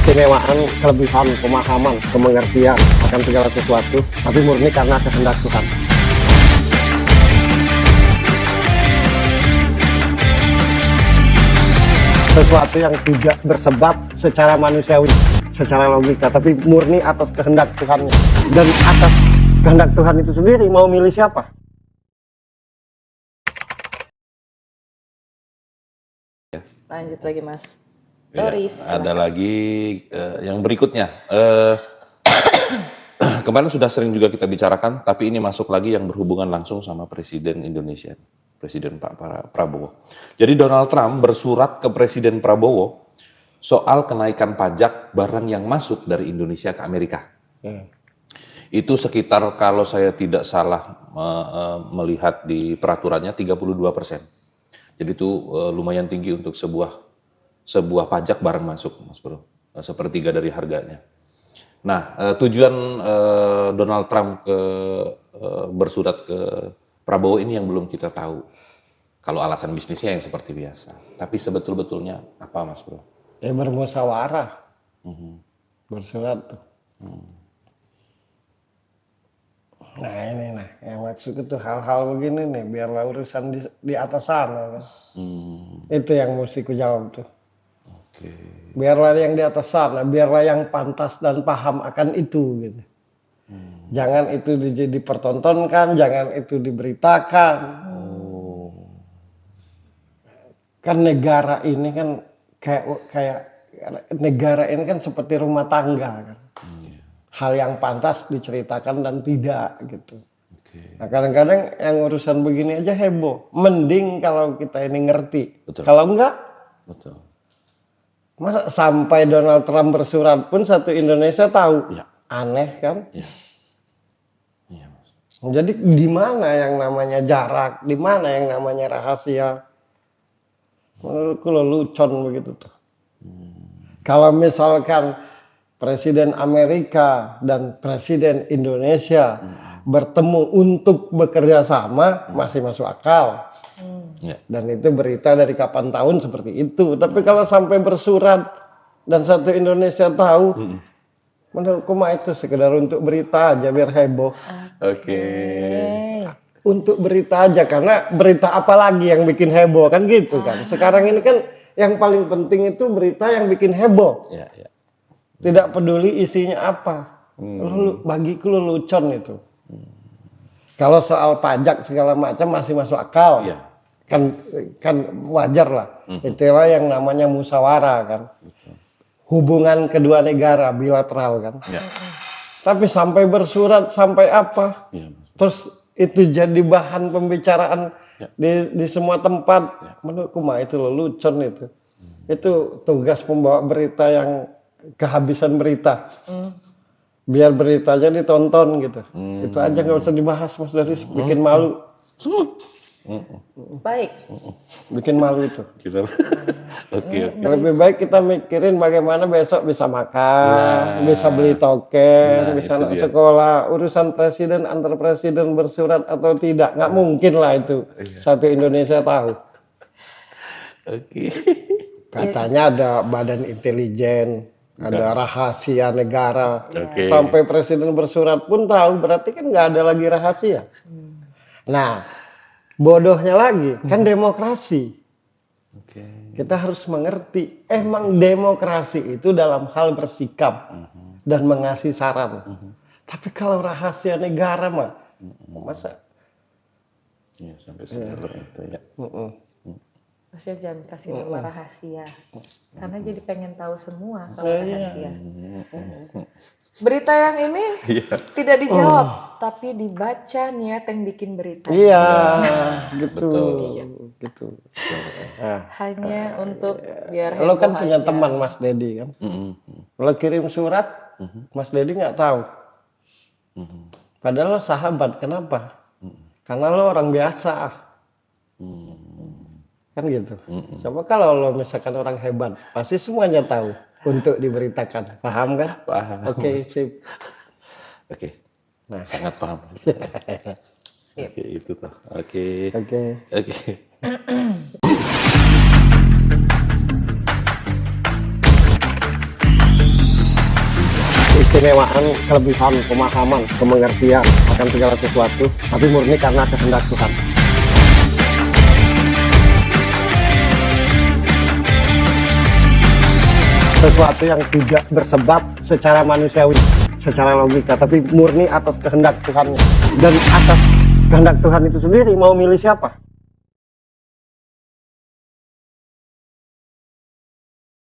keistimewaan, kelebihan, pemahaman, kemengertian akan segala sesuatu, tapi murni karena kehendak Tuhan. Sesuatu yang tidak bersebab secara manusiawi, secara logika, tapi murni atas kehendak Tuhan. Dan atas kehendak Tuhan itu sendiri mau milih siapa? Lanjut lagi Mas. Ya, Doris. ada lagi yang berikutnya. Kemarin sudah sering juga kita bicarakan, tapi ini masuk lagi yang berhubungan langsung sama Presiden Indonesia, Presiden Pak Prabowo. Jadi Donald Trump bersurat ke Presiden Prabowo soal kenaikan pajak barang yang masuk dari Indonesia ke Amerika. Itu sekitar, kalau saya tidak salah melihat di peraturannya, 32%. Jadi itu lumayan tinggi untuk sebuah pajak barang masuk, Mas Bro, sepertiga dari harganya. Nah, tujuan Donald Trump bersurat ke Prabowo ini yang belum kita tahu. Kalau alasan bisnisnya yang seperti biasa, tapi sebetul-betulnya apa, Mas Bro? Ya bermusyawarah, bersurat tuh. Nah ini yang maksud itu hal-hal begini nih, biarlah urusan di atas sana kan. Itu yang mesti ku jawab tuh. Oke. Biarlah yang di atas sana, biarlah yang pantas dan paham akan itu gitu. Jangan itu dipertontonkan, jangan itu diberitakan. Kan negara ini kan kayak negara ini kan seperti rumah tangga kan. Hal yang pantas diceritakan dan tidak gitu. Nah, kadang-kadang yang urusan begini aja heboh. Mending kalau kita ini ngerti. Betul. Kalau enggak, Betul. masa sampai Donald Trump bersurat pun satu Indonesia tahu. Ya. Aneh kan? Iya. Iya, Mas. Jadi di mana yang namanya jarak, di mana yang namanya rahasia? Menurutku lelucon begitu tuh. Kalau misalkan Presiden Amerika dan Presiden Indonesia bertemu untuk bekerja sama, masih masuk akal. Ya. Dan itu berita dari kapan tahun seperti itu. Tapi kalau sampai bersurat dan satu Indonesia tahu, menurutku mah itu sekedar untuk berita aja biar heboh. Oke. Untuk berita aja, karena berita apa lagi yang bikin heboh kan gitu kan. Sekarang ini kan yang paling penting itu berita yang bikin heboh. Ya, ya. Tidak peduli isinya apa. Bagiku lelucon itu. Kalau soal pajak segala macam masih masuk akal. Iya. Kan wajar lah. Itulah yang namanya musyawarah kan. Hubungan kedua negara bilateral kan. Ya. Tapi sampai bersurat sampai apa? Iya, Mas. Terus itu jadi bahan pembicaraan di semua tempat. Menurutku mah itu lelucon itu. Itu tugas pembawa berita yang kehabisan berita. Biar berita aja ditonton gitu. Itu aja nggak usah dibahas Mas Doris. Bikin malu. Baik. Bikin malu itu. Oke. Lebih baik kita mikirin bagaimana besok bisa makan, bisa beli token, bisa itu anak dia. sekolah. Urusan presiden antar presiden bersurat atau tidak, nggak mungkin lah itu. Satu Indonesia tahu. Oke. Katanya ada badan intelijen, ada rahasia negara. Oke. Sampai presiden bersurat pun tahu, berarti kan nggak ada lagi rahasia. Nah, bodohnya lagi, kan demokrasi. Oke. Kita harus mengerti, emang demokrasi itu dalam hal bersikap dan mengasih saran. Tapi kalau rahasia negara mah, masa? Ya, sampai sedalam itu ya. Maksudnya jangan kasih nama rahasia. Karena jadi pengen tahu semua kalau rahasia. Berita yang ini tidak dijawab, tapi dibaca niat yang bikin berita. Iya, gitu. Betul. Gitu. Hanya untuk biar Lo kan heboh punya aja. teman Mas Dedi kan? Lo kirim surat, Mas Dedi nggak tahu. Padahal lo sahabat, kenapa? Karena lo orang biasa. Kan gitu. Coba kalau lo misalkan orang hebat, pasti semuanya tahu untuk diberitakan. Paham kan? Paham. Oke, sip. Oke. Nah, Sangat paham. Sip. Oke, itu tuh. Oke. oke. Oke. keistimewaan, kelebihan, pemahaman, pengertian akan segala sesuatu, tapi murni karena kehendak Tuhan. Sesuatu yang tidak bersebab secara manusiawi, secara logika, tapi murni atas kehendak Tuhan. Dan atas kehendak Tuhan itu sendiri mau milih siapa?